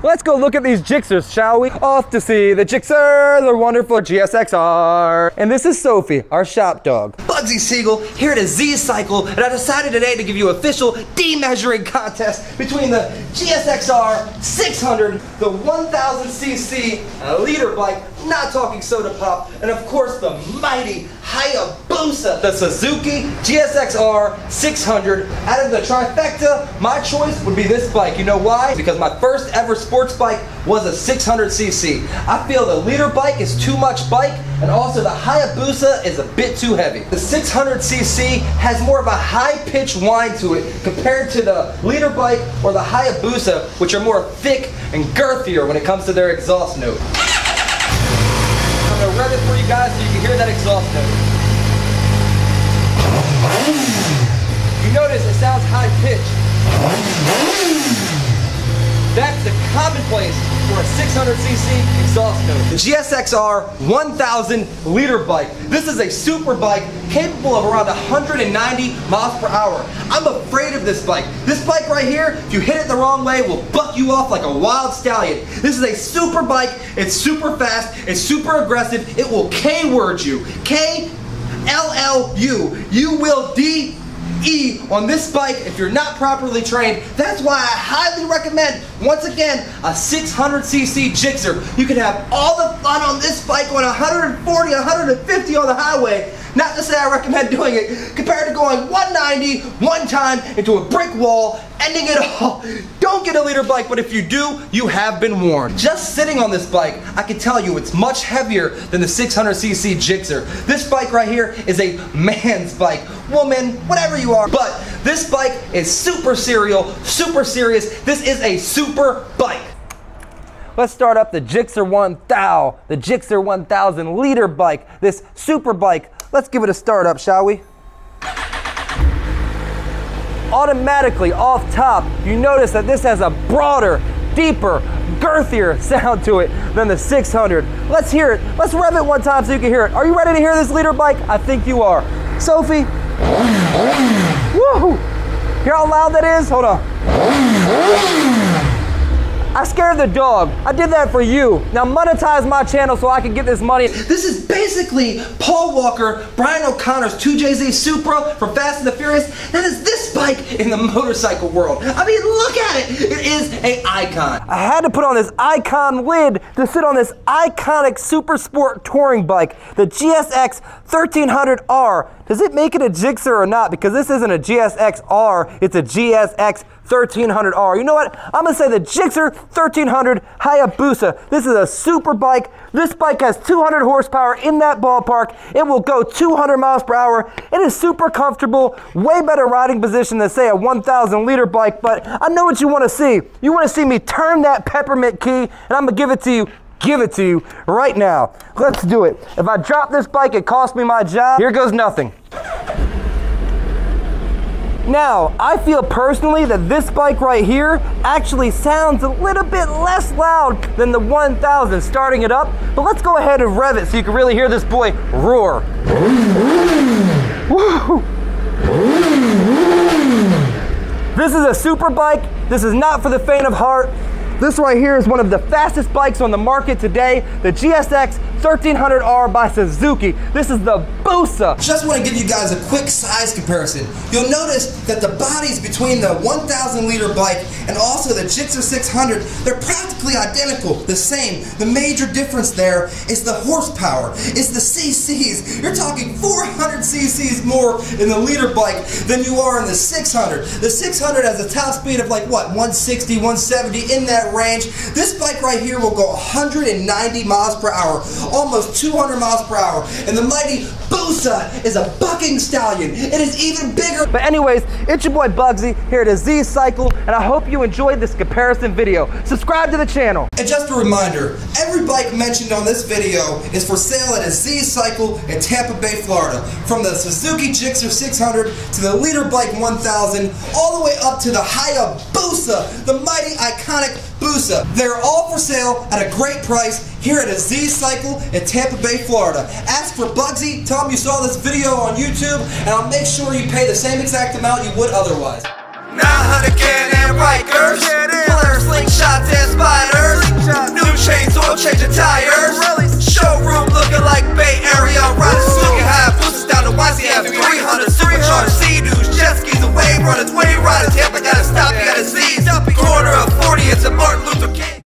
Let's go look at these GSXRs, shall we? Off to see the GSXR, the wonderful GSXR. And this is Sophie, our shop dog. Bugsy Siegel here at Aziz Cycle, and I decided today to give you official demeasuring contest between the GSXR 600, the 1000cc liter bike, not talking soda pop, and of course the mighty Hayabusa, the Suzuki GSX-R 600. Out of the trifecta, my choice would be this bike. You know why? Because my first ever sports bike was a 600cc. I feel the liter bike is too much bike, and also the Hayabusa is a bit too heavy. The 600cc has more of a high-pitched whine to it compared to the liter bike or the Hayabusa, which are more thick and girthier when it comes to their exhaust note. I'm gonna rev it for you guys so you can hear that exhaust note. You notice it sounds high-pitched. That's the commonplace for a 600cc exhaust note. The GSXR 1000 liter bike. This is a super bike capable of around 190 miles per hour. I'm afraid of this bike. This bike right here, if you hit it the wrong way, will buck you off like a wild stallion. This is a super bike. It's super fast. It's super aggressive. It will K-word you. K-L-L-U. You will D-E on this bike if you're not properly trained. That's why I highly recommend, once again, a 600cc GSXR. You can have all the fun on this bike on 140, 150 on the highway. Not to say I recommend doing it, compared to going 190 one time into a brick wall, ending it all. Don't get a liter bike, but if you do, you have been warned. Just sitting on this bike, I can tell you it's much heavier than the 600cc GSXR. This bike right here is a man's bike, woman, whatever you are, but this bike is super serial, super serious. This is a super bike. Let's start up the GSXR 1000, the GSXR 1000 liter bike, this super bike. Let's give it a start up, shall we? Automatically off top, you notice that this has a broader, deeper, girthier sound to it than the 600. Let's hear it. Let's rev it one time so you can hear it. Are you ready to hear this liter bike? I think you are. Sophie. Woo! Hear how loud that is? Hold on. I scared the dog. I did that for you. Now monetize my channel so I can get this money. This is basically Paul Walker, Brian O'Connor's 2JZ Supra from Fast and the Furious. That is this bike in the motorcycle world. I mean, look at it. It is an icon. I had to put on this icon lid to sit on this iconic super sport touring bike, the GSX 1300R. Does it make it a GSXR or not? Because this isn't a GSX-R, it's a GSX 1300R. You know what? I'm gonna say the GSXR 1300 Hayabusa. This is a super bike. This bike has 200 horsepower in that ballpark. It will go 200 miles per hour. It is super comfortable, way better riding position than say a 1000 liter bike, but I know what you wanna see. You wanna see me turn that peppermint key, and I'm gonna give it to you. Give it to you right now. Let's do it. If I drop this bike, it costs me my job. Here goes nothing. Now, I feel personally that this bike right here actually sounds a little bit less loud than the 1000 starting it up, but let's go ahead and rev it so you can really hear this boy roar. Woo. This is a super bike. This is not for the faint of heart. This right here is one of the fastest bikes on the market today, the GSX 1300R by Suzuki. This is the Busa. Just want to give you guys a quick size comparison. You'll notice that the bodies between the 1000 liter bike and also the GSXR 600, they're practically identical, the same. The major difference there is the horsepower, it's the cc's. You're talking 400 cc's more in the liter bike than you are in the 600. The 600 has a top speed of like what, 160, 170 in that range. This bike right here will go 190 miles per hour, almost 200 miles per hour, and the mighty Busa is a bucking stallion. It is even bigger. But anyways, it's your boy Bugsy here at Aziz Cycle, and I hope you enjoyed this comparison video. Subscribe to the channel. And just a reminder, every bike mentioned on this video is for sale at Aziz Cycle in Tampa Bay, Florida. From the Suzuki GSXR 600 to the liter bike 1000, all the way up to the Hayabusa, the mighty iconic Busa. They're all for sale at a great price here at Aziz Cycle in Tampa Bay, Florida. Ask for Bugsy, tell him you saw this video on YouTube, and I'll make sure you pay the same exact amount you would otherwise. 900 can and Rikers, flare slingshots and spiders. runners, wave riders, Tampa gotta stop, you gotta see.